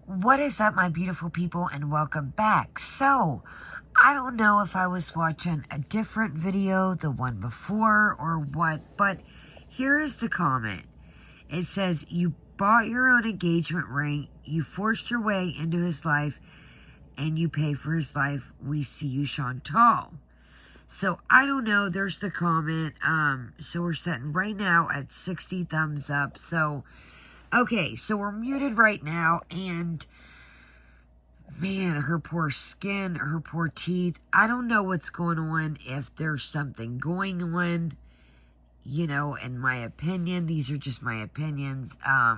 What is up, my beautiful people, and welcome back. So, I don't know if I was watching a different video, the one before, or what, but here is the comment. It says, you bought your own engagement ring, you forced your way into his life, and you pay for his life. We see you, Chantal. So, I don't know. There's the comment. So we're sitting right now at 60 thumbs up. So, okay, so we're muted right now, and man, her poor skin, her poor teeth. I don't know what's going on, if there's something going on, in my opinion. These are just my opinions. I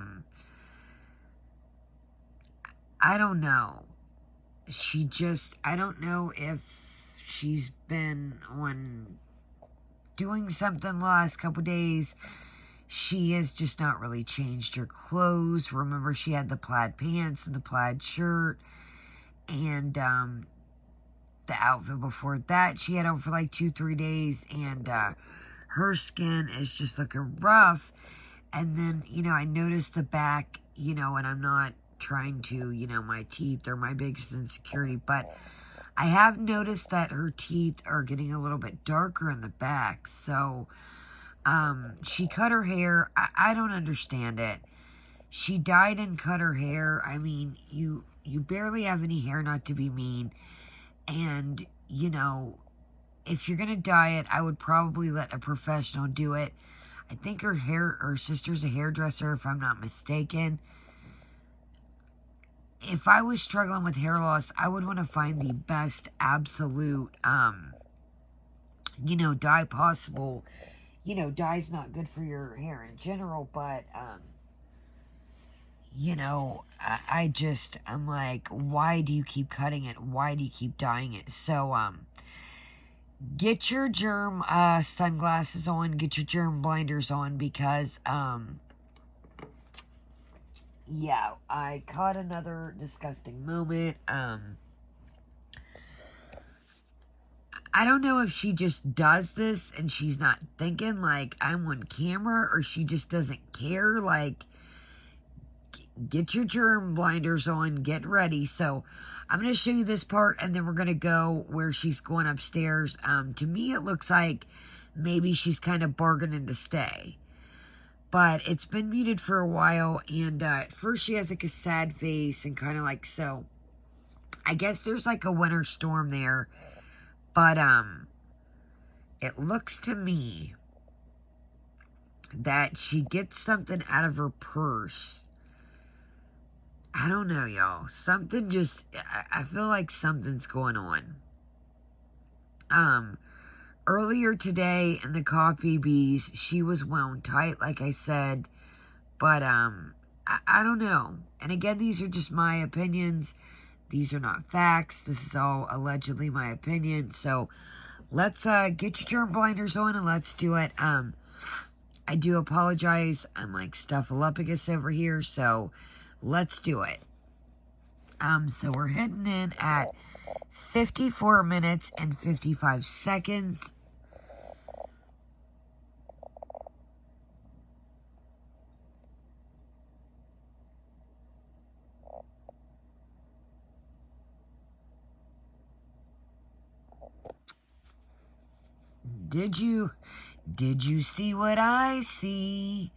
don't know. I don't know if she's been on doing something the last couple days. She has just not really changed her clothes. Remember, she had the plaid pants and the plaid shirt. And, the outfit before that she had on for like 2-3 days, and her skin is just looking rough. And then I noticed the back, and I'm not trying to, my teeth are my biggest insecurity, but I have noticed that her teeth are getting a little bit darker in the back. So she cut her hair. I don't understand it. She dyed and cut her hair. I mean, you barely have any hair, not to be mean. And, if you're going to dye it, I would probably let a professional do it. I think her sister's a hairdresser, if I'm not mistaken. If I was struggling with hair loss, I would want to find the best absolute, dye possible. Dye's not good for your hair in general, but, I'm like, why do you keep cutting it? Why do you keep dyeing it? So, get your germ sunglasses on, get your germ blinders on, because, yeah, I caught another disgusting moment. I don't know if she just does this and she's not thinking, like, I'm on camera, or she just doesn't care. Like, get your germ blinders on, get ready. So I'm going to show you this part, and then we're going to go where she's going upstairs. To me, it looks like maybe she's kind of bargaining to stay, but it's been muted for a while. And at first she has like a sad face and kind of like, so I guess there's like a winter storm there, but it looks to me that she gets something out of her purse. I don't know, y'all. Something just, I feel like something's going on. Earlier today in the coffee bees, she was wound tight, like I said. But, I don't know. And again, these are just my opinions. These are not facts. This is all allegedly my opinion. So, let's, get your germ blinders on and let's do it. I do apologize. I'm like stuffaluppagus over here, so let's do it. So we're hitting in at 54 minutes and 55 seconds. Did you see what I see?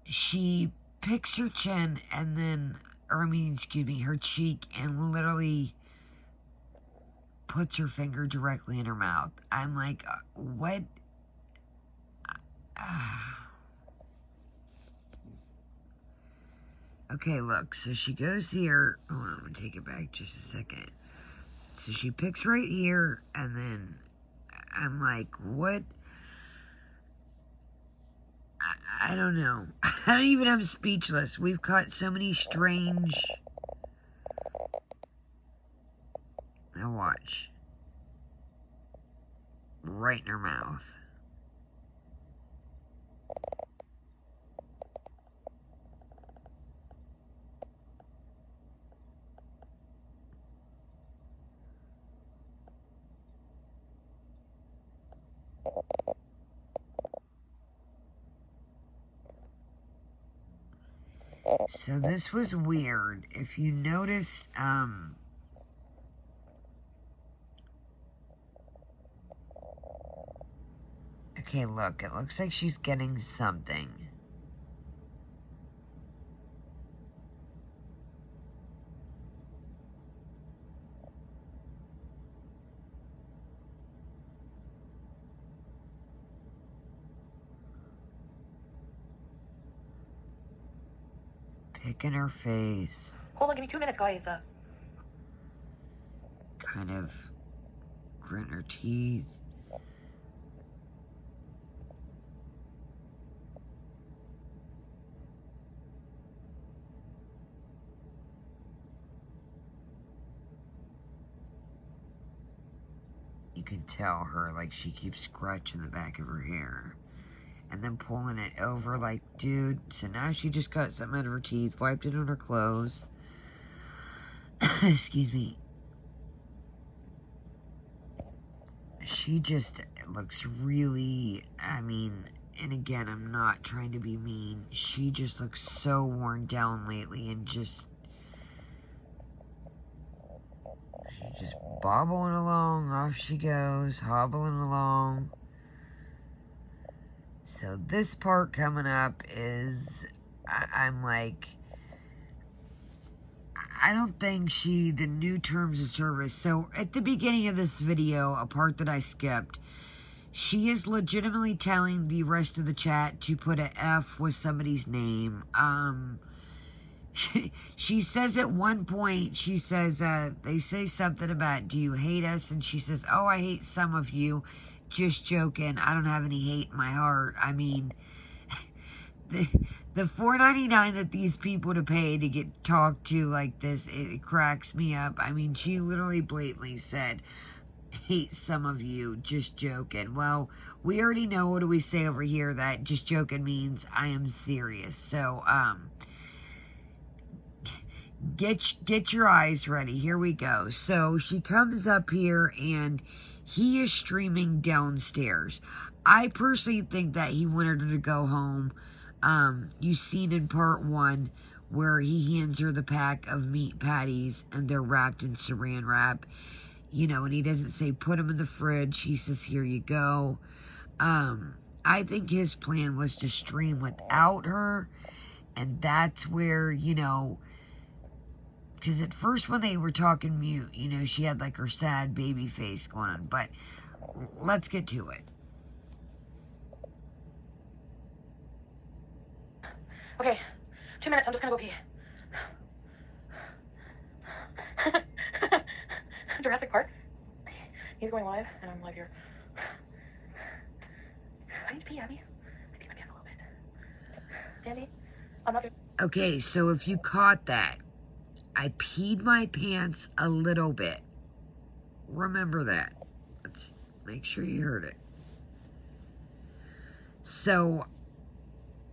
She picks her chin and then, her cheek, and literally puts her finger directly in her mouth. I'm like, what? Okay, look, so she goes here. Hold on, I'm gonna take it back just a second. So she picks right here, and then I'm like, what? I don't know. I'm speechless. We've caught so many strange... Now watch. Right in her mouth. So this was weird. If you notice, okay, look, it looks like she's getting something. Picking her face. Hold on, give me 2 minutes, guys. Kind of grit her teeth. You can tell her, like, she keeps scratching the back of her hair. And then pulling it over, like, dude. So now she just got something out of her teeth, wiped it on her clothes. Excuse me. She just looks really, I mean, and again, I'm not trying to be mean. She just looks so worn down lately and just... She's just bobbling along, off she goes, hobbling along. So this part coming up is, I'm like, I don't think the new terms of service. So at the beginning of this video, a part that I skipped, she is legitimately telling the rest of the chat to put an F with somebody's name. She says at one point, she says, they say something about, do you hate us? And she says, oh, I hate some of you. Just joking. I don't have any hate in my heart. I mean, the $4.99 that these people to pay to get talked to like this, it cracks me up. I mean, she literally blatantly said, hate some of you, just joking. Well, we already know, what do we say over here, that just joking means I am serious. So, get your eyes ready. Here we go. So she comes up here and he is streaming downstairs. I personally think that he wanted her to go home. You've seen in part 1 where he hands her the pack of meat patties and they're wrapped in saran wrap. You know, and he doesn't say put them in the fridge. He says, here you go. I think his plan was to stream without her. And that's where, you know, because at first when they were talking mute, you know, she had like her sad baby face going on. But let's get to it. Okay, 2 minutes. I'm just gonna go pee. Jurassic Park. He's going live, and I'm live here. I need to pee, Abby. I pee my pants a little bit. Dandy, I'm not gonna... Okay, so if you caught that, I peed my pants a little bit. Remember that. Let's make sure you heard it. So,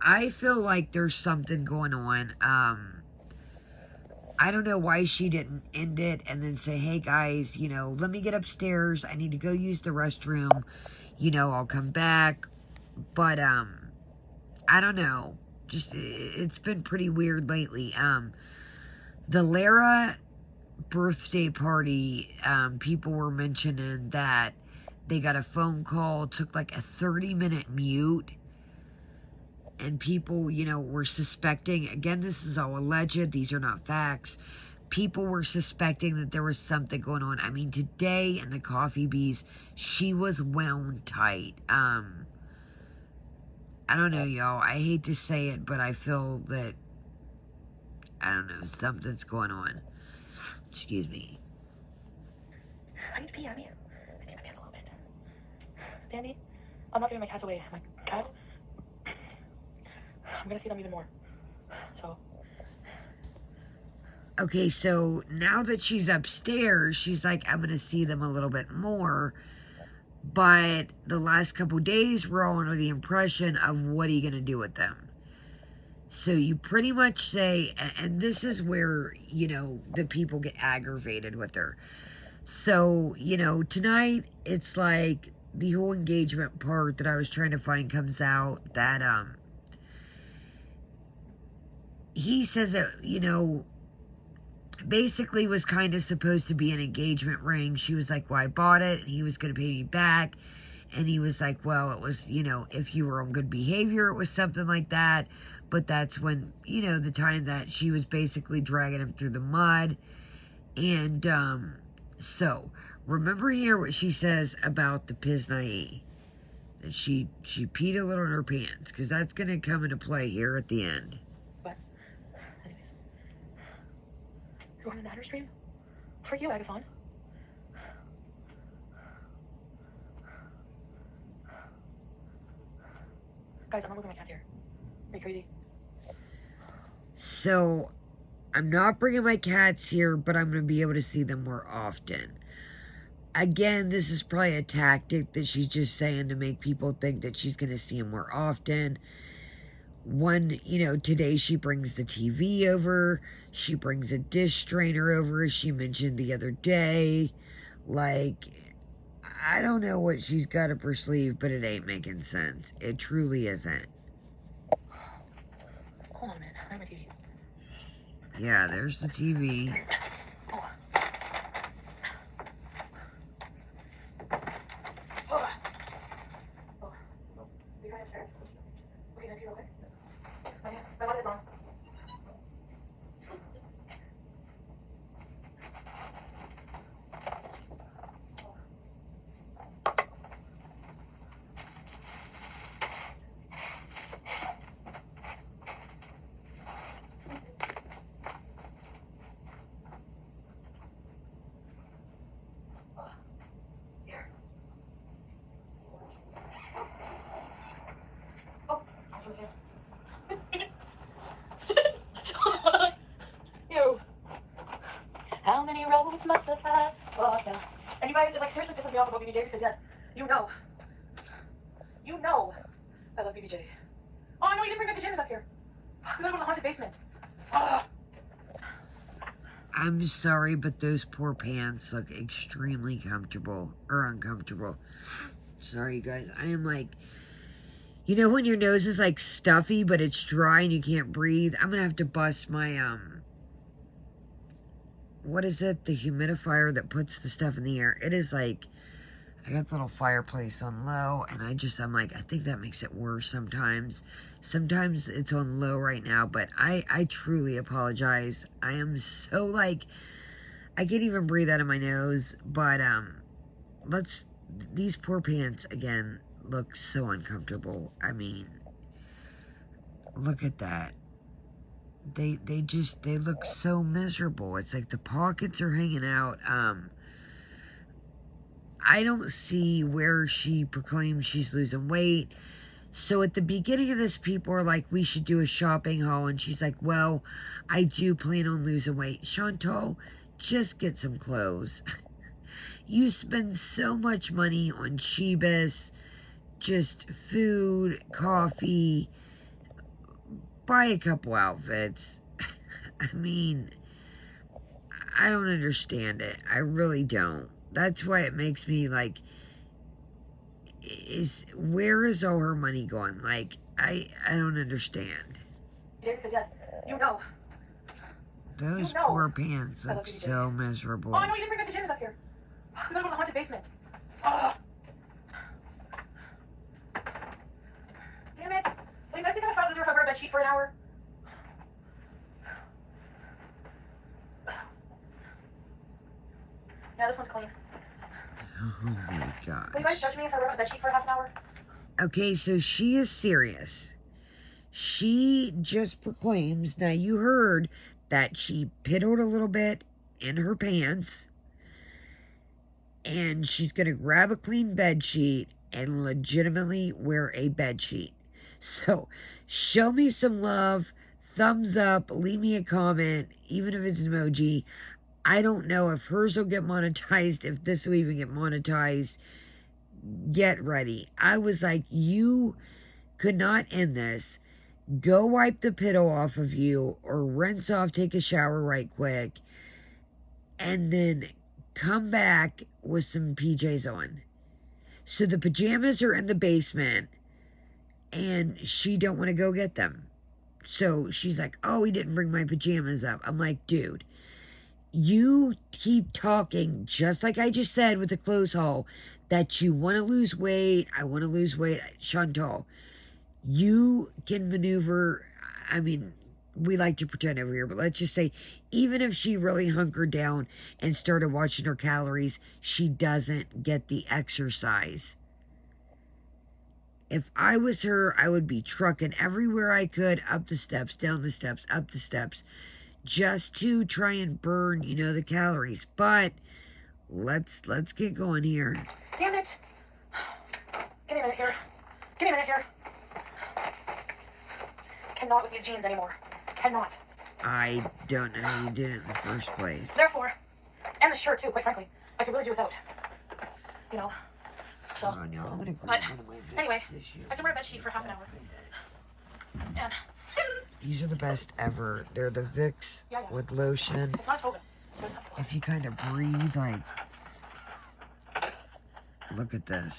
I feel like there's something going on. I don't know why she didn't end it and then say, hey guys, you know, let me get upstairs. I need to go use the restroom. You know, I'll come back. But, I don't know. Just, it's been pretty weird lately. The Lara birthday party, people were mentioning that they got a phone call, took like a 30-minute mute. And people, you know, were suspecting, again, this is all alleged, these are not facts. People were suspecting that there was something going on. I mean, today in the Coffee Bees, she was wound tight. I don't know, y'all. I hate to say it, but I feel that, I don't know, something's going on. Excuse me. I need to pee, Abby. I pee my pants a little bit. Dandy, I'm not giving my cats away. My cats... I'm gonna see them even more. So... Okay, so now that she's upstairs, she's like, I'm gonna see them a little bit more. But the last couple days, we're all under the impression of what are you gonna do with them? So you pretty much say, and this is where, you know, the people get aggravated with her. So, you know, tonight, it's like the whole engagement part that I was trying to find comes out that, he says that, basically was kind of supposed to be an engagement ring. She was like, well, I bought it, and he was going to pay me back. And he was like, well, it was, if you were on good behavior, it was something like that. But that's when, the time that she was basically dragging him through the mud. And so, remember here what she says about the Piez. That she peed a little in her pants, because that's going to come into play here at the end. But, anyways, you're on an adder stream? For you, Agathon. Guys, I'm not moving my cats here. Are you crazy? So, I'm not bringing my cats here, but I'm going to be able to see them more often. Again, this is probably a tactic that she's just saying to make people think that she's going to see them more often. Today she brings the TV over. She brings a dish strainer over, as she mentioned the other day. Like, I don't know what she's got up her sleeve, but it ain't making sense. It truly isn't. Hold on a minute. I have my TV. Yeah, there's the TV. My light is on. Here. Oh, I'm from the fan. You. How many roads must have had? Oh, yeah. And you guys, it seriously pisses me off about BBJ because yes, you know I love BBJ. Oh no, you didn't bring my pajamas up here. We gotta go to the haunted basement. I'm sorry, but those poor pants look extremely comfortable or uncomfortable. Sorry, you guys. I am like, when your nose is like stuffy, but it's dry and you can't breathe. I'm gonna have to bust my what is it? The humidifier that puts the stuff in the air. It is like, I got the little fireplace on low, and I'm like, I think that makes it worse sometimes. Sometimes it's on low right now, but I truly apologize. I am so like, I can't even breathe out of my nose, but these poor pants, again, look so uncomfortable. I mean, look at that. They look so miserable. It's like the pockets are hanging out. I don't see where she proclaims she's losing weight. So at the beginning of this, people are like, we should do a shopping haul. And she's like, well, I do plan on losing weight. Chantal, just get some clothes. You spend so much money on Chibis, just food, coffee, buy a couple outfits. I mean, I don't understand it. I really don't. That's why it makes me like, where is all her money going? Like, I don't understand. Because yes, you know. Those poor pants look so miserable. Oh no, you didn't bring my pajamas up here. We gotta go to the haunted basement. Damn it. What do you guys think I filed this roof over a bed sheet for an hour? Yeah, this one's clean. Oh my gosh. Will you guys judge me if I wrote a bed sheet for half an hour? Okay, so she is serious. She just proclaims, now you heard that she piddled a little bit in her pants, and she's going to grab a clean bed sheet and legitimately wear a bed sheet. So show me some love, thumbs up, leave me a comment, even if it's an emoji. I don't know if hers will get monetized, if this will even get monetized. Get ready. I was like, you could not end this. Go wipe the piddle off of you, or rinse off, take a shower right quick, and then come back with some PJs on. So the pajamas are in the basement, and she don't want to go get them. So she's like, oh, he didn't bring my pajamas up. I'm like, dude, you keep talking just like I just said with the clothes haul that you want to lose weight. I want to lose weight. Chantal, you can maneuver. I mean, we like to pretend over here, but let's just say, even if she really hunkered down and started watching her calories, she doesn't get the exercise. If I was her, I would be trucking everywhere I could, up the steps, down the steps, up the steps, just to try and burn, the calories. But let's get going here. Damn it! Give me a minute here. Give me a minute here. Cannot with these jeans anymore. Cannot. I don't know how you did it in the first place. Therefore, and the shirt too, quite frankly, I could really do without. So. Oh no, I'm gonna grab one of my Vicks Anyway, tissues. I can wear a bed sheet for half an hour. And These are the best ever. They're the Vicks with lotion. it's not toga. If you kind of breathe, like, look at this.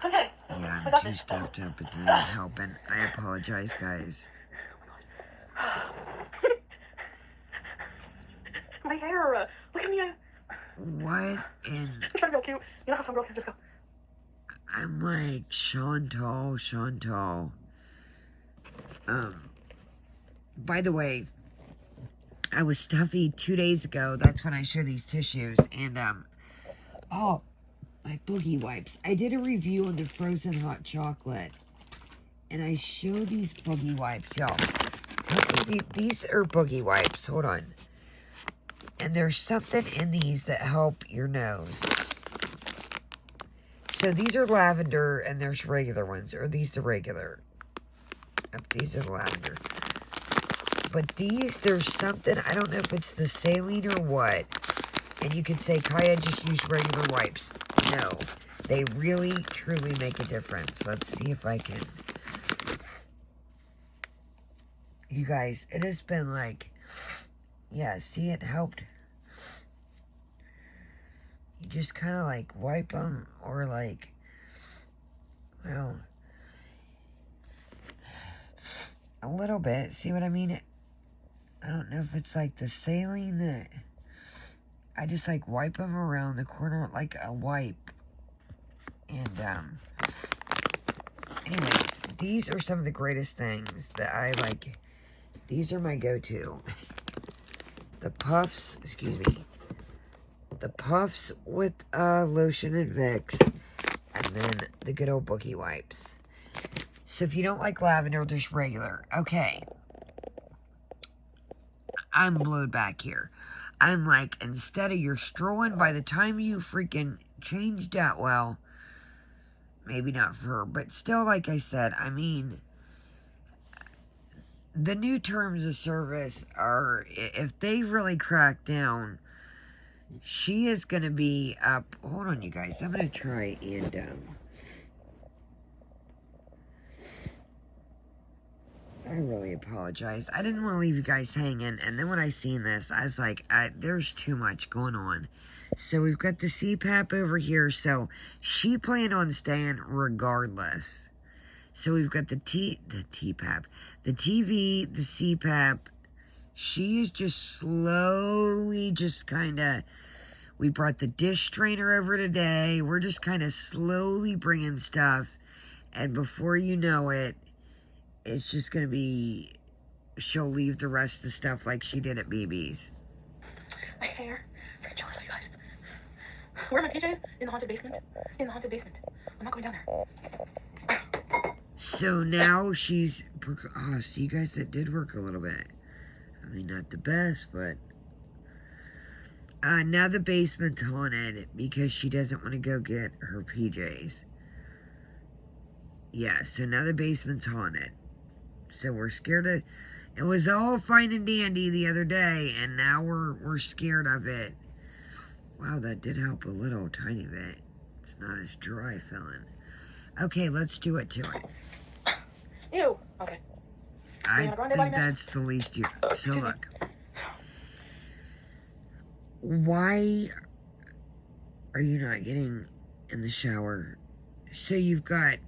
Okay. Yeah, I got I'm too this. stepped up. It's not helping. I apologize, guys. My hair. Look at me. What in... I'm trying to go cute. You know how some girls can just go. I'm like, Chantal. By the way, I was stuffy 2 days ago. That's when I showed these tissues. And, oh, my boogie wipes. I did a review on the frozen hot chocolate. And I showed these boogie wipes, y'all. These are boogie wipes. Hold on. And there's something in these that help your nose. So these are lavender, and there's regular ones. Or these the regular. Yep, these are the lavender. But these, there's something, I don't know if it's the saline or what. And you could say, Kaya just used regular wipes. No. They really, truly make a difference. Let's see if I can. You guys, it has been like, yeah, see, it helped. You just kind of like wipe them, or like, well, a little bit. See what I mean? I don't know if it's like the saline that I just like wipe them around the corner like a wipe. And, anyways, these are some of the greatest things that I like. These are my go-to. The puffs, excuse me. The puffs with lotion and Vicks. And then the good old boogie wipes. So if you don't like lavender, there's regular. Okay. I'm blowed back here. I'm like, instead of you're strolling, by the time you freaking changed out, well, maybe not for her, but still, like I said, I mean, the new terms of service are, if they really crack down, she is going to be up. Hold on, you guys. I'm going to try and, I really apologize. I didn't want to leave you guys hanging. And then when I seen this, I was like, there's too much going on. So we've got the CPAP over here. So she planned on staying regardless. So we've got the TPAP, the TV, the CPAP. She is just slowly just kind of, we brought the dish strainer over today. We're just kind of slowly bringing stuff. And before you know it, it's just going to be, she'll leave the rest of the stuff like she did at BB's. My hair. I'm jealous of you guys. Where are my PJs? In the haunted basement. In the haunted basement. I'm not going down there. So now she's, oh, see you guys, that did work a little bit. I mean, not the best, but now the basement's haunted because she doesn't want to go get her PJs. Yeah, so now the basement's haunted. So we're scared of, it was all fine and dandy the other day, and now we're scared of it. Wow, that did help a little tiny bit. It's not as dry feeling. Okay, let's do it to it. Ew. Okay. I think that's the least you... So look. Why are you not getting in the shower? So you've got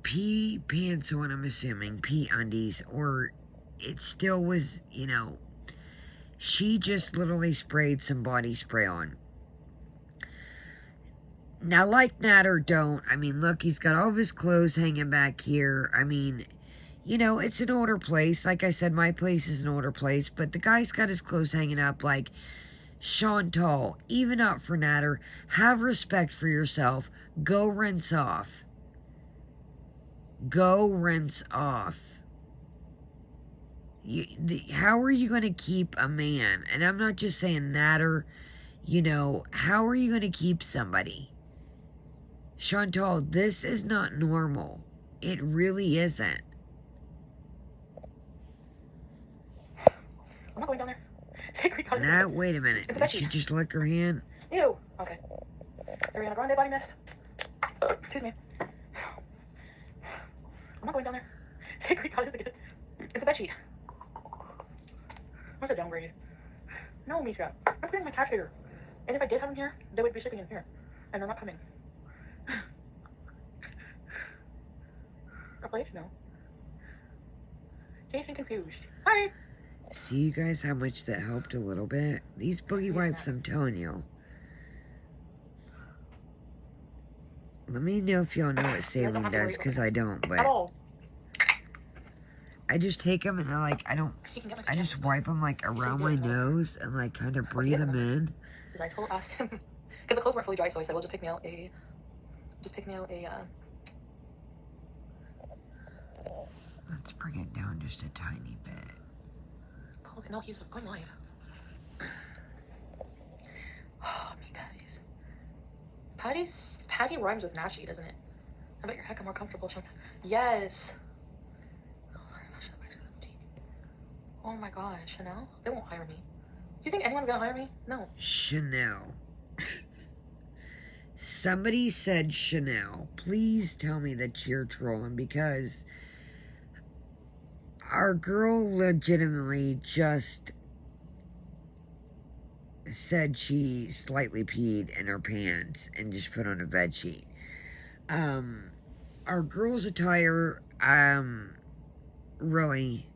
pee pants on, I'm assuming, pee undies, or it still was, you know, she just literally sprayed some body spray on. Now, like that or don't, I mean, look, he's got all of his clothes hanging back here. I mean, you know, it's an older place. Like I said, my place is an older place, but the guy's got his clothes hanging up. Like, Chantal, even up for Natter, have respect for yourself. Go rinse off. Go rinse off. How are you going to keep a man? And I'm not just saying Natter, you know, how are you going to keep somebody? Chantal, this is not normal. It really isn't. I'm not going down there. Sacred God. Now, wait a minute. Did she just lick her hand? Ew. Okay. Ariana Grande body mist. Excuse me. I'm not going down there. Sacred God is again. It's a bedsheet. What a downgrade. No, Misha. I'm putting my cat here. And if I did have them here, they would be shipping in here. And they're not coming. A plate? No. Changed and confused. Hi! See, you guys, how much that helped a little bit? These boogie wipes, I'm telling you. Let me know if y'all know what saline does, because I don't, but I just take them and I just wipe them like around my nose and like kind of breathe them in. Because I asked him, because the clothes weren't fully dry, so I said, well, just pick me out a, Let's bring it down just a tiny bit. Oh, no, he's going live. Oh, me patties. Patty rhymes with Nashi, doesn't it? I bet your heck I'm more comfortable. Yes. Oh my god, Chanel? They won't hire me. Do you think anyone's gonna hire me? No. Chanel. Somebody said Chanel. Please tell me that you're trolling, because our girl legitimately just said she slightly peed in her pants and just put on a bedsheet. Our girl's attire, really,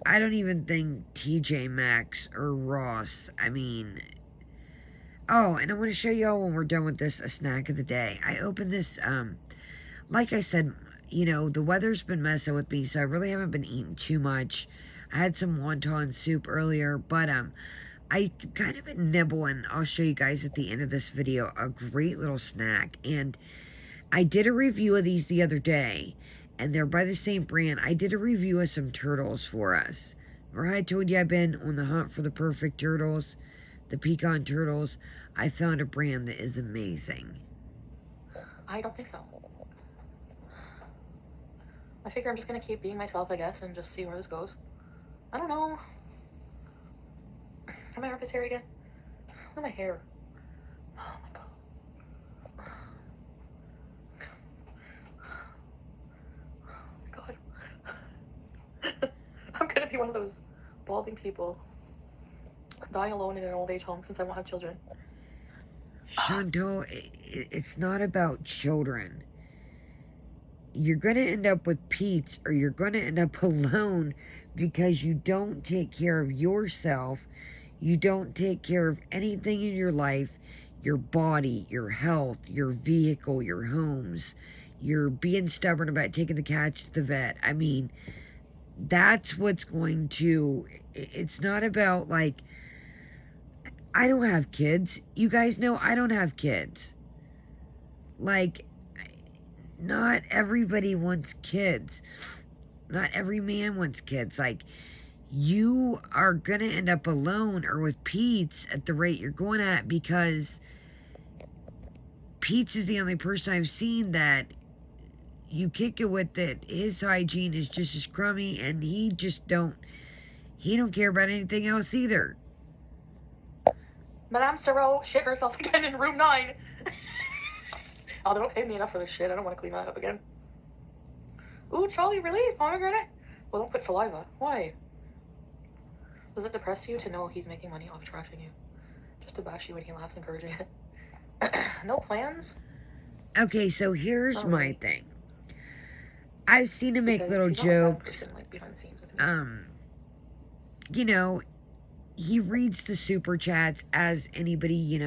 I don't even think TJ Maxx or Ross, I mean, oh, and I want to show y'all when we're done with this, a snack of the day. I opened this, like I said, you know, the weather's been messing with me, so I really haven't been eating too much. I had some wonton soup earlier, but, I kind of been nibbling. I'll show you guys at the end of this video a great little snack. And I did a review of these the other day, and they're by the same brand. I did a review of some turtles for us. Remember I told you I've been on the hunt for the perfect turtles, the pecan turtles? I found a brand that is amazing. I don't think so. I figure I'm just gonna keep being myself, I guess, and just see where this goes. I don't know. Am my armpits hair again? Look at my hair. Oh my god. Oh my god. I'm gonna be one of those balding people dying alone in an old age home since I won't have children. Chantal, it's not about children. You're going to end up with Pete's, or you're going to end up alone because you don't take care of yourself. You don't take care of anything in your life, your body, your health, your vehicle, your homes. You're being stubborn about taking the cats to the vet. I mean, that's what's going to... It's not about, like... I don't have kids. You guys know I don't have kids. Like, not everybody wants kids. Not every man wants kids. Like... You are going to end up alone or with Pete's at the rate you're going at, because Pete's is the only person I've seen that you kick it with that his hygiene is just as crummy, and he don't care about anything else either. Madame Serrault shit herself again in room 9. Oh, they don't pay me enough for this shit. I don't want to clean that up again. Ooh, Charlie, really? Pomegranate? Well, don't put saliva. Why? Does it depress you to know he's making money off trashing you? Just to bash you when he laughs, encouraging it. No plans? Okay, so here's my thing. I've seen him make because little he's not like that in jokes. person, like behind the scenes with me. You know, he reads the super chats as anybody,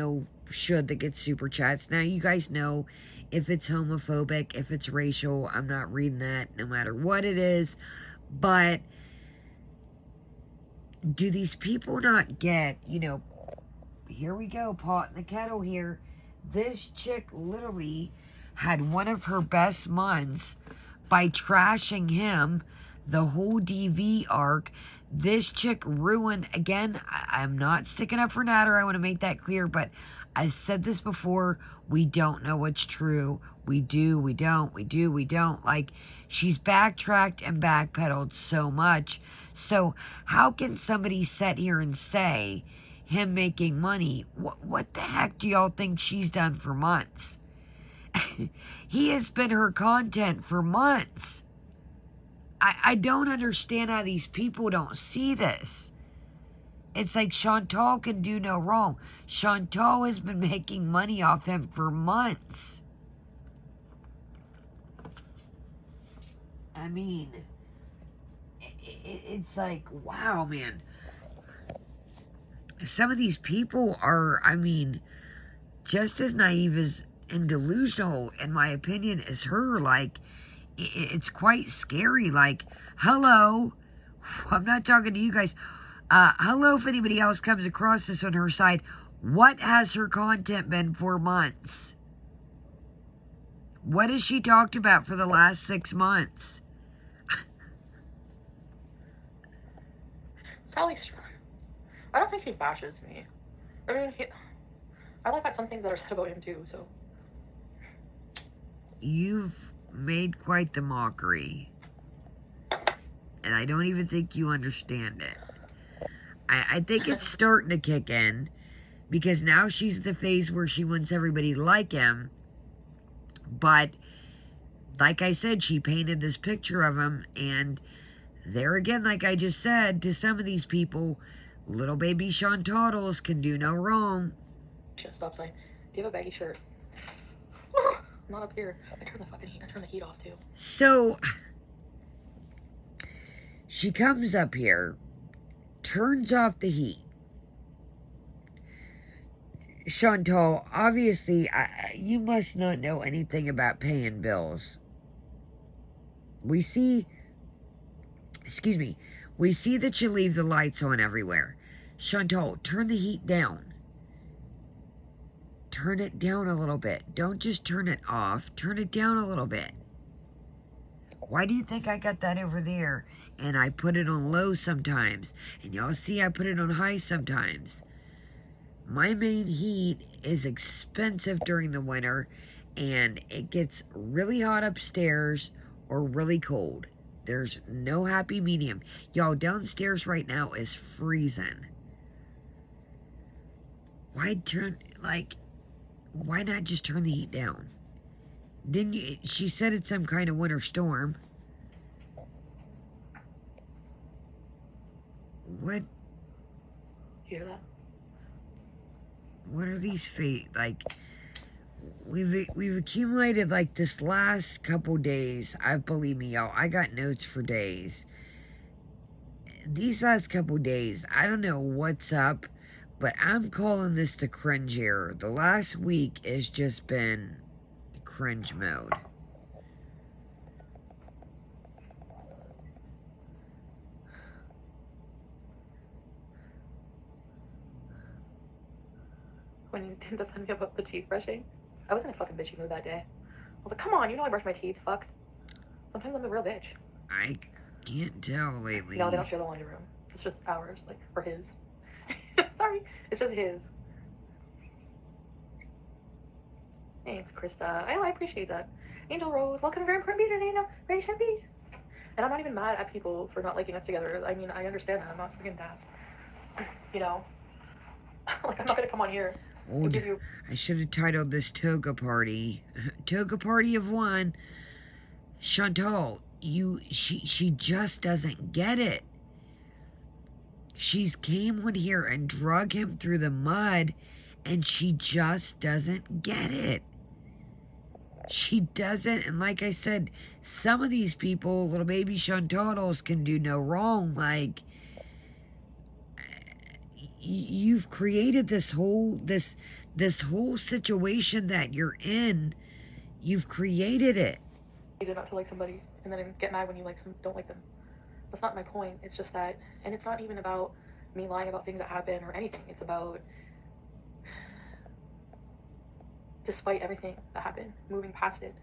should that gets super chats. Now, you guys know if it's homophobic, if it's racial, I'm not reading that no matter what it is. But do these people not get, here we go, pot in the kettle here. This chick literally had one of her best months by trashing him the whole DV arc. This chick ruined, again, I'm not sticking up for Natter, I want to make that clear, but I've said this before, we don't know what's true. We do, we don't, we do, we don't. Like, she's backtracked and backpedaled so much. So how can somebody sit here and say him making money? What the heck do y'all think she's done for months? He has been her content for months. I don't understand how these people don't see this. It's like Chantal can do no wrong. Chantal has been making money off him for months. I mean, it's like, wow, man. Some of these people are, just as naive as and delusional, in my opinion, as her. Like, it's quite scary. Like, hello, I'm not talking to you guys. Hello, if anybody else comes across this on her side, what has her content been for months? What has she talked about for the last 6 months? Sally's strong. I don't think he bashes me. I mean, I like that some things that are said about him too, so. You've made quite the mockery. And I don't even think you understand it. I think it's starting to kick in. Because now she's at the phase where she wants everybody to like him. But, like I said, she painted this picture of him. And there again, like I just said, to some of these people, little baby Chantaudles can do no wrong. Stop sign. Do you have a baggy shirt? Not up here. I turn the heat off too. So, she comes up here, turns off the heat. Chantal, obviously, you must not know anything about paying bills. We see that you leave the lights on everywhere. Chantal, turn the heat down. Turn it down a little bit. Don't just turn it off. Turn it down a little bit. Why do you think I got that over there? And I put it on low sometimes. And y'all see I put it on high sometimes. My main heat is expensive during the winter. And it gets really hot upstairs or really cold. There's no happy medium. Y'all, downstairs right now is freezing. Why not just turn the heat down? Didn't you? She said it's some kind of winter storm. What? You hear that? What are these fate? Like, we've accumulated, like, this last couple days. Believe me, y'all, I got notes for days. These last couple days, I don't know what's up, but I'm calling this the cringe era. The last week has just been cringe mode. When you didn't defend me about the teeth brushing, I was in a fucking bitchy mood that day. I was like, come on, you know I brush my teeth, fuck. Sometimes I'm a real bitch. I can't tell lately. No, they don't share the laundry room. It's just ours, like, or his. Sorry, it's just his. Thanks, Krista. I appreciate that. Angel Rose, welcome to Very Important Beach, Angel. Grace and peace. And I'm not even mad at people for not liking us together. I mean, I understand that. I'm not freaking daft. You know? Like, I'm not gonna come on here and give you... I should have titled this Toga Party. Toga Party of One. Chantal, she just doesn't get it. She's came on here and drug him through the mud, and she just doesn't get it. She doesn't, and like I said, some of these people, little baby Chantados, can do no wrong. Like, you've created this whole situation that you're in. You've created it. Reason not to like somebody and then get mad when you don't like them. That's not my point. It's just that, and it's not even about me lying about things that happen or anything. It's about, despite everything that happened, moving past it.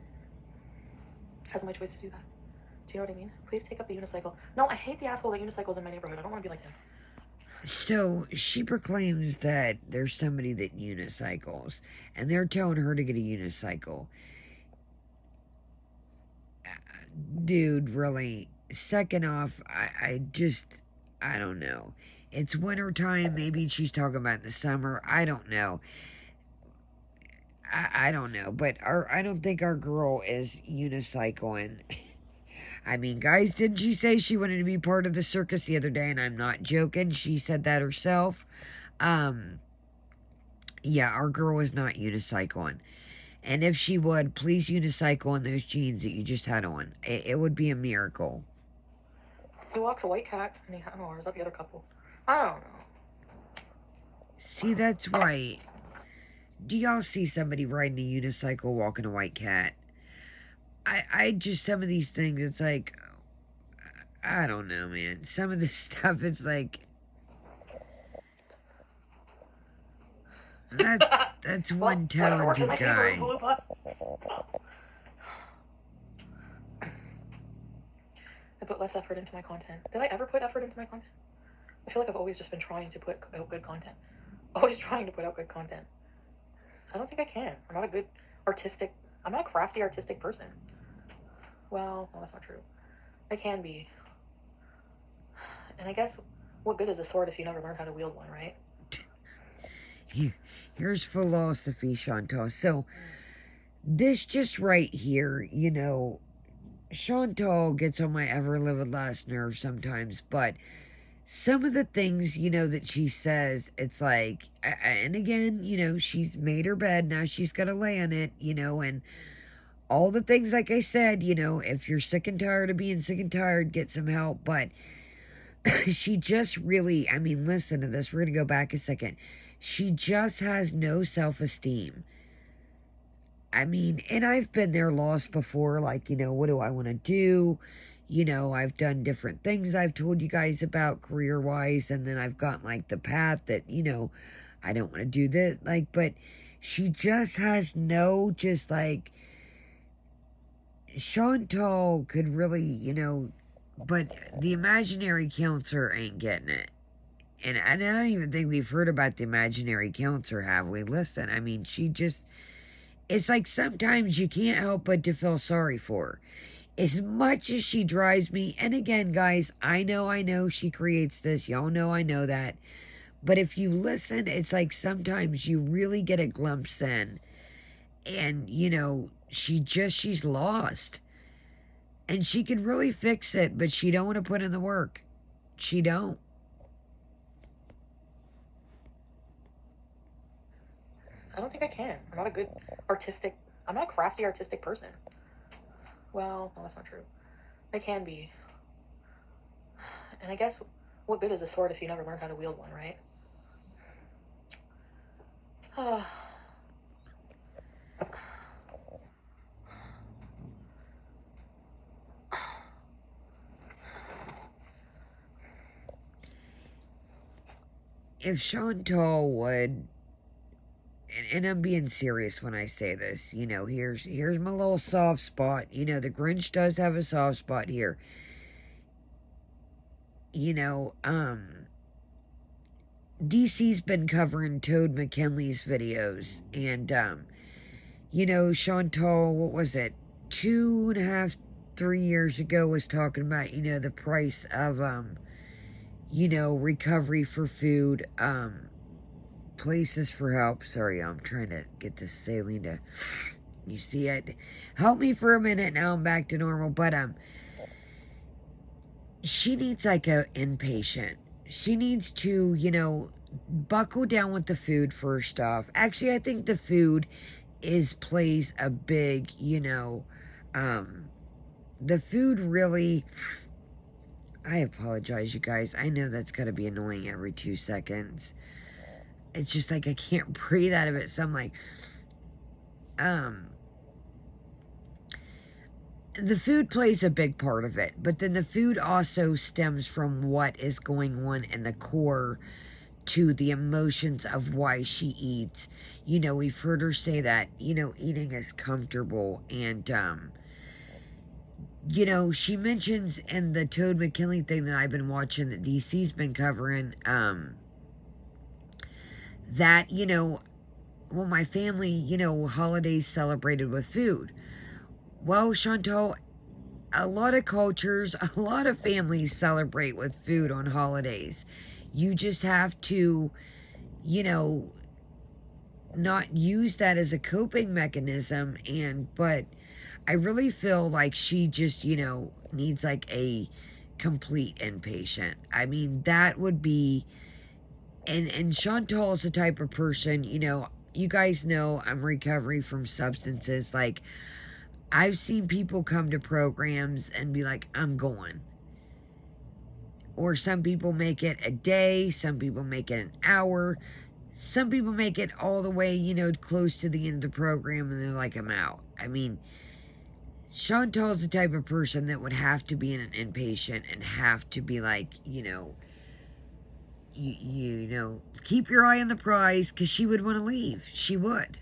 Has my choice to do that. Do you know what I mean? Please take up the unicycle. No, I hate the asshole that unicycles in my neighborhood. I don't want to be like him. So she proclaims that there's somebody that unicycles, and they're telling her to get a unicycle. Dude, really. Second off, I don't know. It's winter time. Maybe she's talking about in the summer. I don't know. I don't know. But I don't think our girl is unicycling. I mean, guys, didn't she say she wanted to be part of the circus the other day? And I'm not joking. She said that herself. Yeah, our girl is not unicycling. And if she would, please unicycle in those jeans that you just had on. It would be a miracle. He walks a white cat, and I don't know, or is that the other couple? I don't know. See, that's right. Do y'all see somebody riding a unicycle walking a white cat? I just, some of these things, it's like, I don't know, man. Some of this stuff, it's like, that's one talented guy. I put less effort into my content. Did I ever put effort into my content? I feel like I've always just been trying to put out good content. Always trying to put out good content. I don't think I can. I'm not a crafty artistic person. Well, no, that's not true. I can be. And I guess, what good is a sword if you never learn how to wield one, right? Here's philosophy, Chantal. So, this just right here, Chantal gets on my ever-livid last nerve sometimes, but some of the things, that she says, it's like, and again, she's made her bed, now she's got to lay on it, and all the things, like I said, if you're sick and tired of being sick and tired, get some help, but she just really, I mean, listen to this, we're going to go back a second. She just has no self-esteem. I mean, and I've been there lost before, like, what do I want to do? I've done different things I've told you guys about career-wise, and then I've gotten, like, the path that, I don't want to do this, like, but she just has no, just, like, Chantal could really, but the imaginary counselor ain't getting it. And I don't even think we've heard about the imaginary counselor, have we? Listen, I mean, it's like sometimes you can't help but to feel sorry for her. As much as she drives me, and again, guys, I know she creates this. Y'all know I know that. But if you listen, it's like sometimes you really get a glimpse in. And, she's lost. And she could really fix it, but she don't want to put in the work. She don't. I don't think I can. I'm not a crafty artistic person. Well, no, that's not true. I can be. And I guess, what good is a sword if you never learn how to wield one, right? If Chantal would, and I'm being serious when I say this, here's my little soft spot. The Grinch does have a soft spot here. DC's been covering Toad McKinley's videos, and, Chantal, what was it, 2.5, 3 years ago was talking about, the price of, recovery for food, places for help. Sorry, I'm trying to get this saline to, you see it. Help me for a minute, now I'm back to normal, but, she needs like a inpatient. She needs to, buckle down with the food first off. Actually, I think the food plays a big, the food really, I apologize, you guys. I know that's got to be annoying every 2 seconds. It's just like I can't breathe out of it. So I'm like, the food plays a big part of it, but then the food also stems from what is going on in the core to the emotions of why she eats. We've heard her say that, eating is comfortable. And, she mentions in the Toad McKinley thing that I've been watching that DC's been covering, that, well, my family, holidays celebrated with food. Well, Chantal, a lot of cultures, a lot of families celebrate with food on holidays. You just have to, not use that as a coping mechanism. But I really feel like she just, needs like a complete inpatient. I mean, that would be, and Chantal is the type of person, you guys know I'm recovering from substances. Like, I've seen people come to programs and be like, I'm going. Or some people make it a day, some people make it an hour, some people make it all the way, close to the end of the program and they're like, I'm out. I mean, Chantal's the type of person that would have to be in an inpatient and have to be like, keep your eye on the prize, because she would want to leave. She would.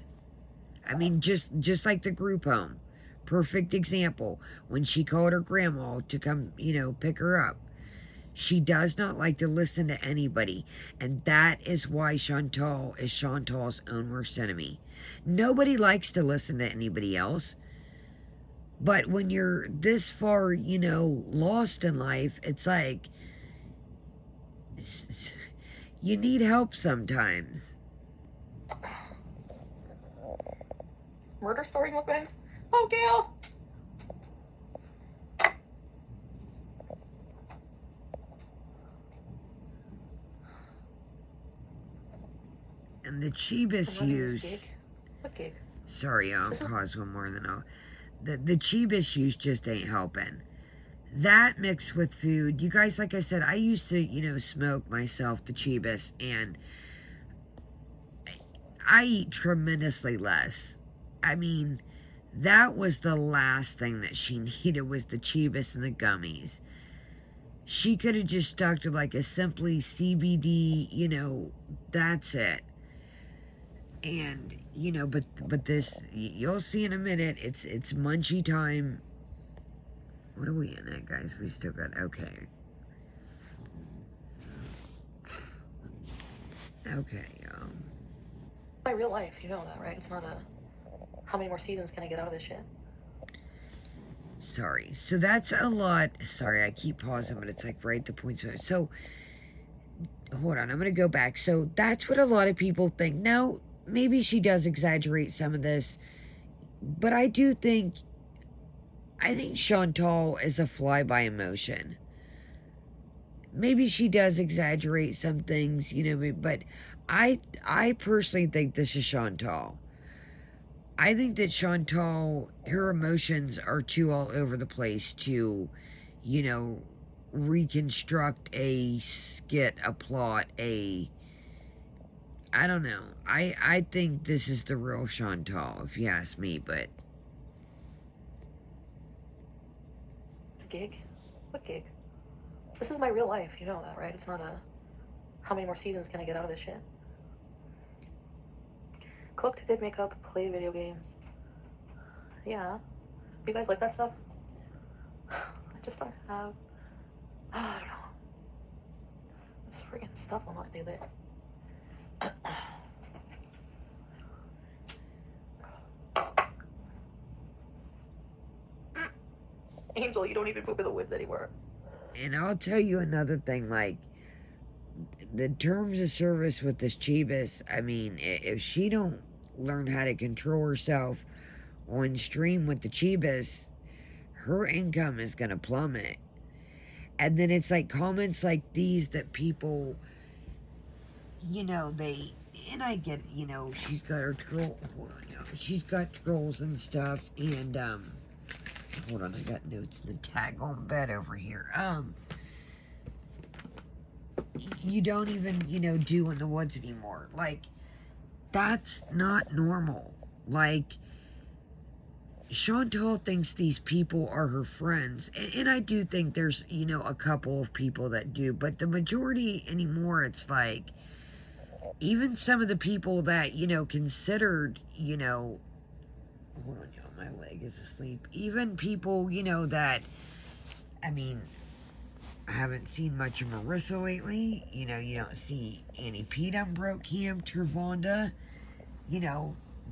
I mean, just like the group home. Perfect example. When she called her grandma to come, pick her up. She does not like to listen to anybody. And that is why Chantal is Chantal's own worst enemy. Nobody likes to listen to anybody else. But when you're this far, lost in life, it's like, you need help sometimes. Murder story mukbangs? Oh, Gail! And the cheapest use... What gig? Sorry, I'll pause one more than I'll... The cheapest use just ain't helping. That mixed with food, you guys, like I said, I used to, smoke myself the cheapest, and I eat tremendously less. I mean, that was the last thing that she needed, was the cheapest and the gummies. She could have just stuck to like a simply CBD, that's it. And, but this, you'll see in a minute, it's munchy time. What are we in at, guys? We still got, okay. Okay, My real life, you know that, right? It's not a, how many more seasons can I get out of this shit? Sorry. So that's a lot. Sorry, I keep pausing, but it's like right at the point. So, hold on. I'm going to go back. So that's what a lot of people think. Now, maybe she does exaggerate some of this, but I think Chantal is a fly by emotion. Maybe she does exaggerate some things, but I personally think this is Chantal. I think that Chantal, her emotions are too all over the place to, reconstruct a skit, a plot, I don't know. I think this is the real Chantal, if you ask me, but... This gig? What gig? This is my real life, you know that, right? It's not a, how many more seasons can I get out of this shit? Cooked, did makeup, played video games. Yeah. You guys like that stuff? I just don't have, I don't know. This friggin' stuff will not stay lit. Angel, you don't even poop in the woods anymore. And I'll tell you another thing, like, the terms of service with this Chibis, I mean, if she don't learn how to control herself on stream with the Chibis, her income is going to plummet. And then it's like comments like these that people, they And I get, she's got her troll. Hold on, she's got trolls and stuff, and hold on, I got notes in the tag on bed over here. You don't even, do in the woods anymore. Like, that's not normal. Like, Chantal thinks these people are her friends. And I do think there's, a couple of people that do. But the majority anymore, it's like, even some of the people that, considered, hold on, y'all, my leg is asleep. Even people, that, I mean, I haven't seen much of Marissa lately. You don't see Annie Pete on Broke Camp, Trevonda.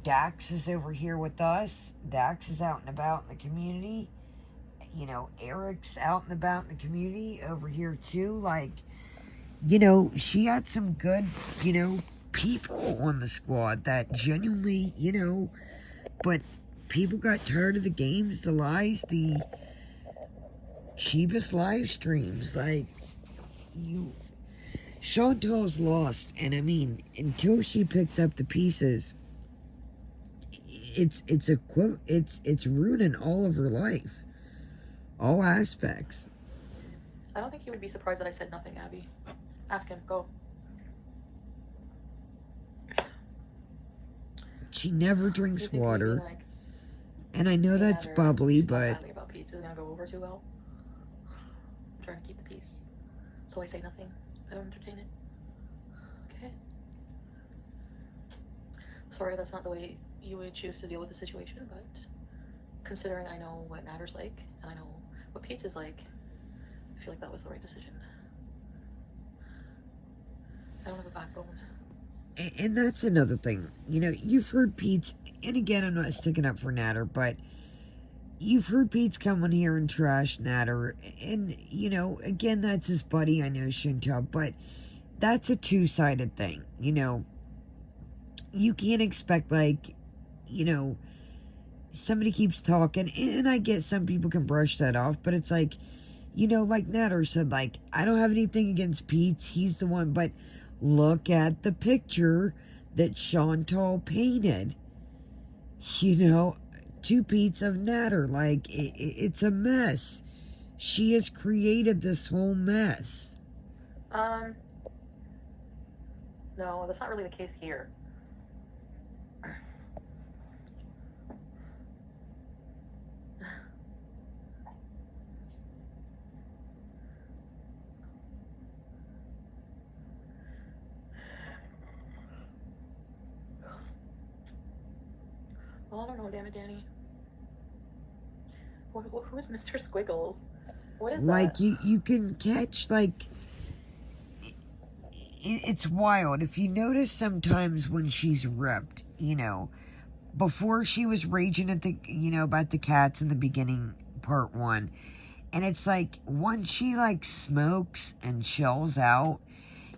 Dax is over here with us. Dax is out and about in the community. Eric's out and about in the community over here too. Like, she had some good, people on the squad that genuinely, but people got tired of the games, the lies, the cheapest live streams. Like, Chantal's lost, and I mean, until she picks up the pieces, it's ruining all of her life, all aspects. I don't think he would be surprised that I said nothing, Abby. Ask him. Go. She never drinks water, like, and I know that's bubbly, but about pizza is gonna go over too well. I'm trying to keep the peace, so I say nothing. I don't entertain it. Okay. Sorry, that's not the way you would choose to deal with the situation, but considering I know what Natter's like and I know what pizza's like, I feel like that was the right decision. I don't have a backbone. And that's another thing. You've heard Pete's, and again, I'm not sticking up for Natter, but you've heard Pete's come on here and trash Natter. And, again, that's his buddy, I know, Chantal, but that's a two-sided thing. You can't expect, like, somebody keeps talking, and I get some people can brush that off, but it's like, like Natter said, like, I don't have anything against Pete's, he's the one, but look at the picture that Chantal painted, to Pete's of Natter. Like, it's a mess. She has created this whole mess. No, that's not really the case here. Well, I don't know, damn it, Danny. Who is Mr. Squiggles? What is like that? you can catch, like, it's wild. If you notice sometimes when she's ripped, before she was raging at the, about the cats in the beginning, part 1, and it's like, once she, like, smokes and shells out,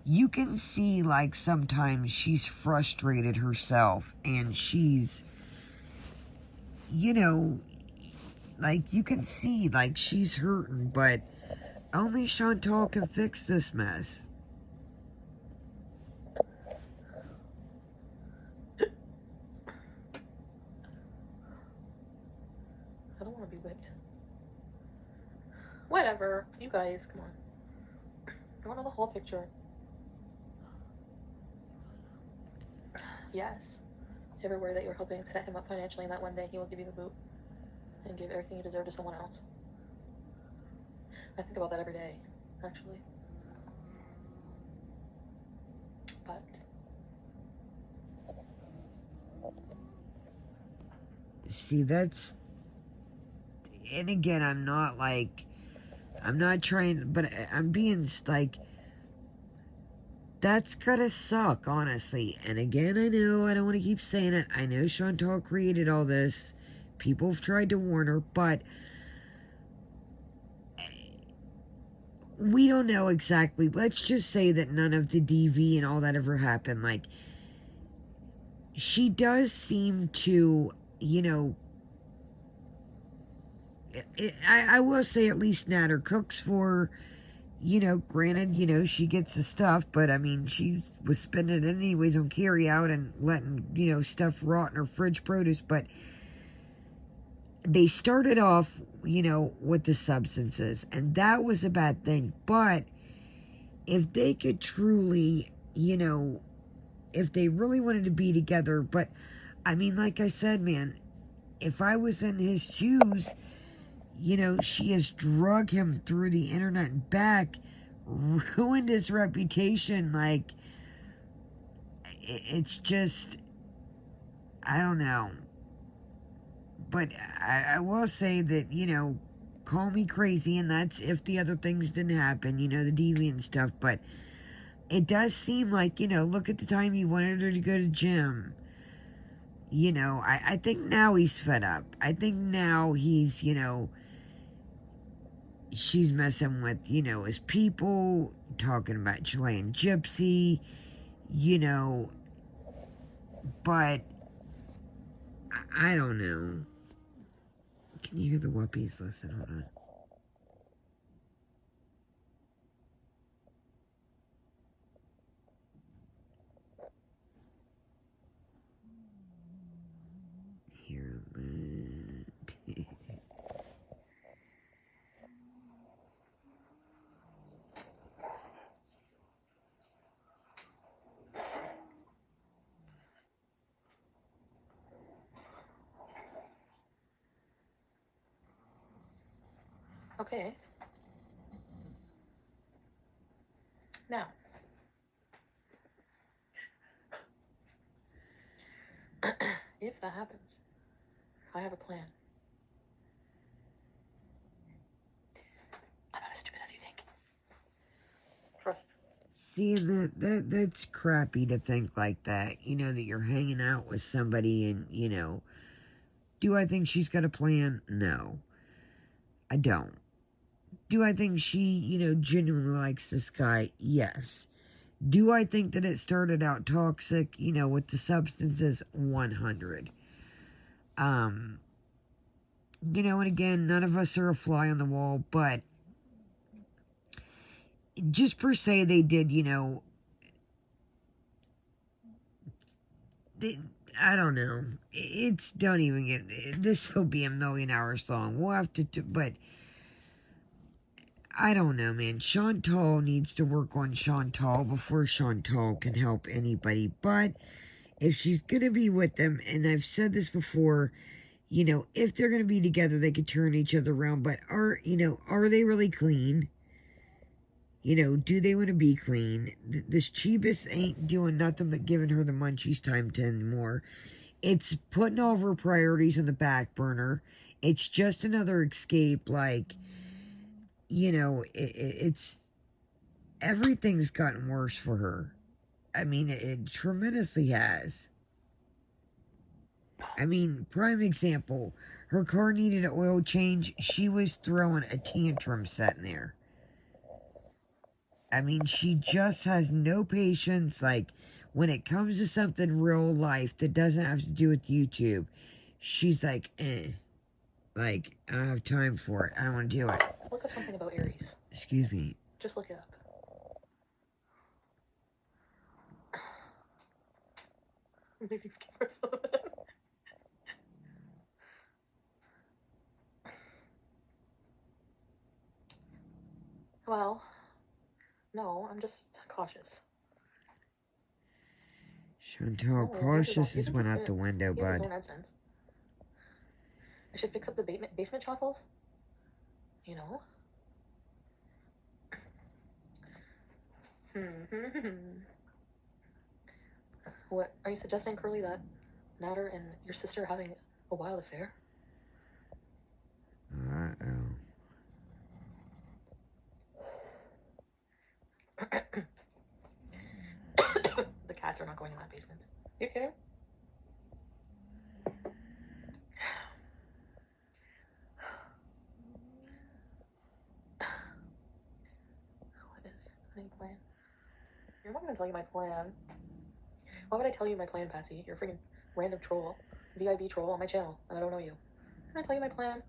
you can see, like, sometimes she's frustrated herself, and she's, like, you can see, like, she's hurting, but only Chantal can fix this mess. I don't want to be whipped. Whatever. You guys, come on. I want to know the whole picture. Yes. Everywhere that you're helping set him up financially, and that one day he will give you the boot and give everything you deserve to someone else. I think about that every day, actually. But see, that's, and again, I'm not trying, but I'm being, like, that's gotta suck, honestly. And again, I know I don't want to keep saying it. I know Chantal created all this. People have tried to warn her, but we don't know exactly. Let's just say that none of the DV and all that ever happened. Like, she does seem to, I will say at least Natter cooks for her. you know, granted, you know, she gets the stuff, but I mean, she was spending it anyways on carry out and letting, you know, stuff rot in her fridge produce. But they started off, you know, with the substances, and that was a bad thing. But if they could truly, you know, if they really wanted to be together, but I mean, like I said, man, if I was in his shoes, you know, she has drug him through the internet and back, ruined his reputation. Like, it's just, I don't know. But I will say that, you know, call me crazy, and that's if the other things didn't happen, you know, the deviant stuff. But it does seem like, you know, look at the time he wanted her to go to gym. You know, I think now he's fed up. I think now he's, you know, she's messing with, you know, his people, talking about Chilean Gypsy, you know, but I don't know. Can you hear the whoopies? Listen, hold on. Hear him. Okay. Now, if that happens, I have a plan. I'm not as stupid as you think. Trust. See, that's crappy to think like that. You know, that you're hanging out with somebody and, you know, do I think she's got a plan? No, I don't. Do I think she, you know, genuinely likes this guy? Yes. Do I think that it started out toxic, you know, with the substances? 100. You know, and again, none of us are a fly on the wall, but just per se, they did, you know, they, I don't know. It's, don't even get, this will be a million hours long. We'll have to, but I don't know, man. Chantal needs to work on Chantal before Chantal can help anybody. But if she's going to be with them, and I've said this before, you know, if they're going to be together, they could turn each other around. But you know, are they really clean? You know, do they want to be clean? This Chibis ain't doing nothing but giving her the munchies time 10 more. It's putting all of her priorities on the back burner. It's just another escape. Like, you know, it's everything's gotten worse for her. I mean, it tremendously has. I mean, prime example, her car needed an oil change. She was throwing a tantrum sitting there. I mean, she just has no patience. Like, when it comes to something real life that doesn't have to do with YouTube, she's like, eh. Like, I don't have time for it. I don't want to do it. Look up something about Aries. Excuse me. Just look it up. I'm leaving skin for some of it. Well, no, I'm just cautious. Chantal, cautious is went out the window, He has his bud. own AdSense. I should fix up the basement shuffles. You know? What, are you suggesting, Curly, that Natter and your sister are having a wild affair? Uh-oh. The cats are not going in that basement. You kidding? What is your plan? You're not gonna tell you my plan. Why would I tell you my plan, Patsy? You're a freaking random troll, VIB troll on my channel, and I don't know you. Can I tell you my plan?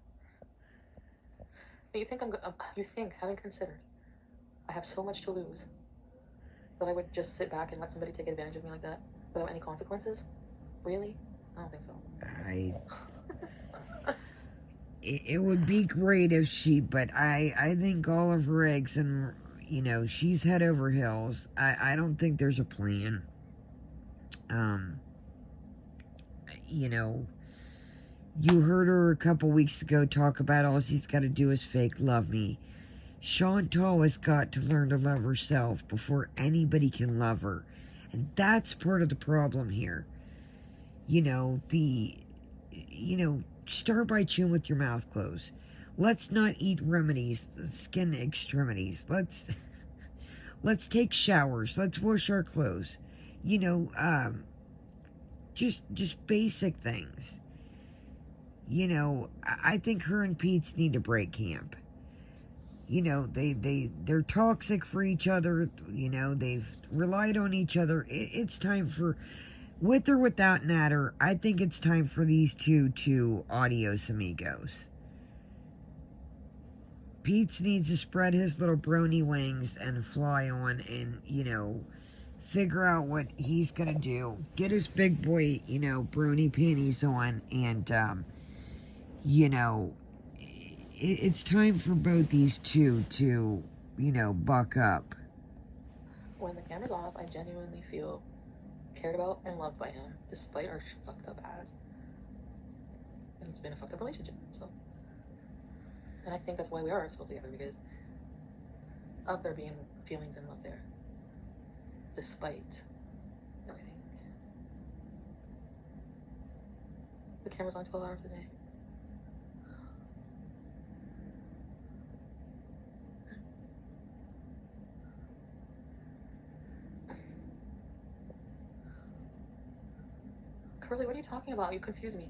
But you think having considered, I have so much to lose that I would just sit back and let somebody take advantage of me like that without any consequences. Really? I don't think so. It would be great if she, but I think all of her eggs and, she's head over heels. I don't think there's a plan. You know, you heard her a couple weeks ago talk about all she's got to do is fake love me. Chantal has got to learn to love herself before anybody can love her. And that's part of the problem here. Start by chewing with your mouth closed. Let's not eat remedies, skin extremities. Let's take showers. Let's wash our clothes. Just basic things. I think her and Pete's need to break camp. They're toxic for each other. They've relied on each other. It's time for, with or without Natter, I think it's time for these two to adios amigos. Pete's needs to spread his little brony wings and fly on and, figure out what he's gonna do. Get his big boy, brony panties on and, it's time for both these two to, buck up. When the camera's off, I genuinely feel cared about and loved by him, despite our fucked up ass. And it's been a fucked up relationship, so. And I think that's why we are still together, because of there being feelings and love there. Despite everything. The camera's on 12 hours a day. Curly, what are you talking about? You confuse me.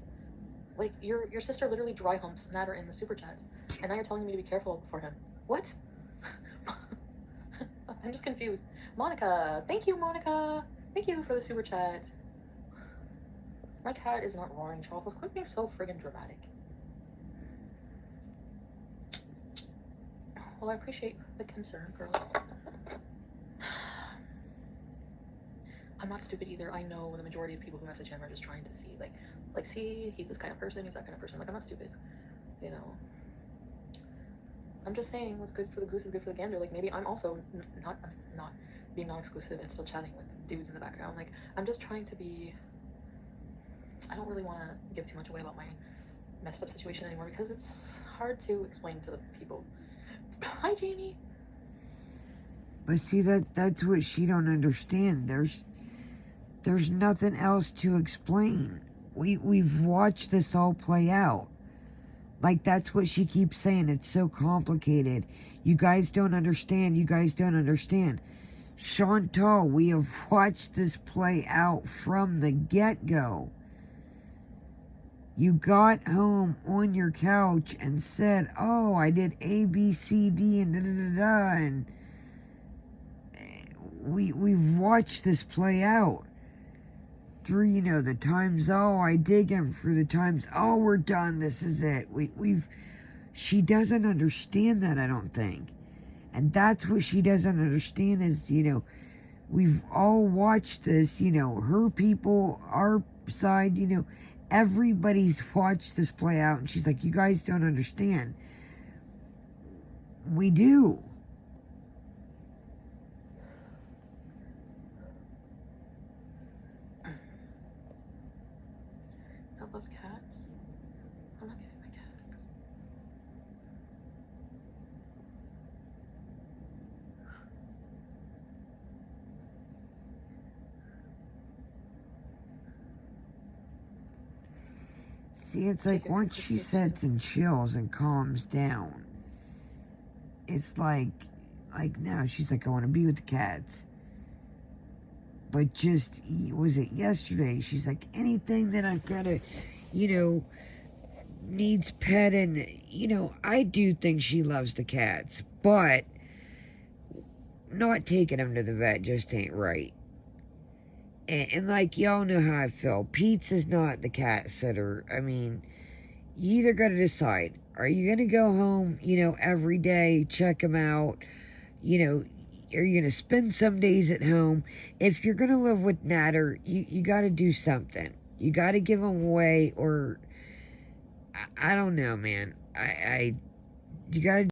Like, your sister literally dry humps Natter in the super chats, and now you're telling me to be careful for him. What? I'm just confused. Monica, thank you, Monica. Thank you for the super chat. My cat is not roaring, Charles. Quit being so friggin' dramatic. Well, I appreciate the concern, girl. I'm not stupid either. I know the majority of people who message him are just trying to see, like, see, he's this kind of person, he's that kind of person. Like, I'm not stupid, I'm just saying what's good for the goose is good for the gander. Like, maybe I'm also not being non-exclusive and still chatting with dudes in the background. Like, I'm just trying to be, I don't really want to give too much away about my messed up situation anymore because it's hard to explain to the people. Hi, Jamie. But see, that's what she don't understand. There's nothing else to explain. We've watched this all play out. Like, that's what she keeps saying. It's so complicated. You guys don't understand. You guys don't understand. Chantal, we have watched this play out from the get-go. You got home on your couch and said, oh, I did A, B, C, D, and da-da-da-da, and we've watched this play out. Through, the times, oh, I dig him, for the times, oh, we're done, this is it. She doesn't understand that, I don't think. And that's what she doesn't understand is, we've all watched this, her people, our side, everybody's watched this play out, and she's like, you guys don't understand. We do. Loves cats. I'm not getting my cats. See, it's like once she sits and chills and calms down, it's like now she's like, I want to be with the cats. But just, was it yesterday? She's like, anything that I've got to, needs pet. And, I do think she loves the cats. But not taking them to the vet just ain't right. And like, y'all know how I feel. Pete's is not the cat sitter. I mean, you either got to decide. Are you going to go home, every day, check him out, you know, are you going to spend some days at home? If you're going to live with Natter, you got to do something. You got to give him away, or I don't know, man. You got to